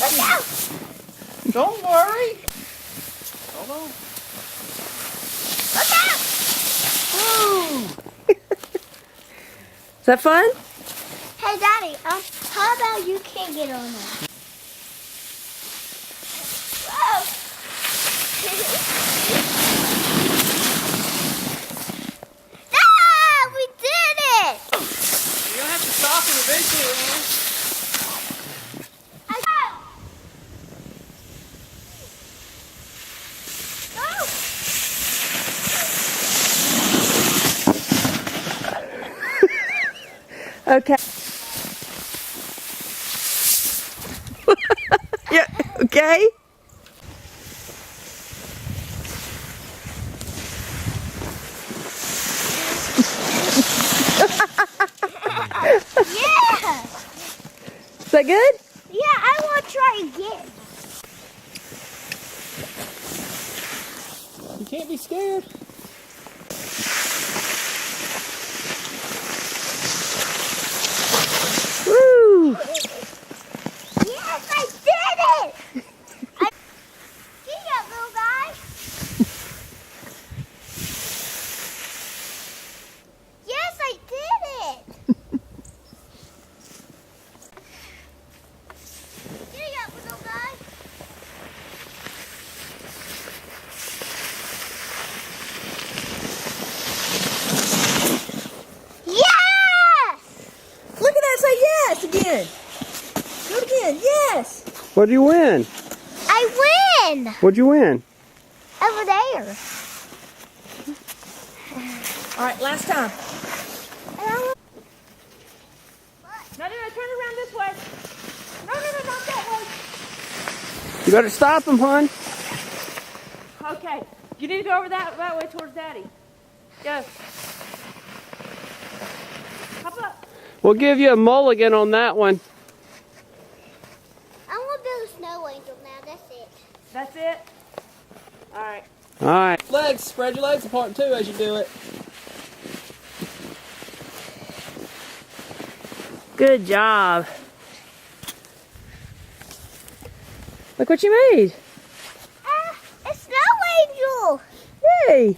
Look out! Don't worry. Hold on. Look out! Woo! Is that fun? Hey, Daddy, how about you can't get on there? Whoa! Ah, we did it! You're gonna have to stop it eventually, man. I go! Okay. Yeah, okay. Yeah! Is that good? Yeah, I want to try again. You can't be scared. Woo! Yes, I did it! See ya, little guy. Yes, I did it! See ya, little guy. Yes! Look at that, say yes again. Do it again, yes. What'd you win? I win! What'd you win? Over there. All right, last time. And I want- No, turn around this way. No, not that way. You better stop him, hon. Okay, you need to go over that way towards Daddy. Go. Hop up. We'll give you a mulligan on that one. I want to build a snow angel now. That's it. That's it? All right. All right. Legs, spread your legs apart too as you do it. Good job. Look what you made. A snow angel. Hey.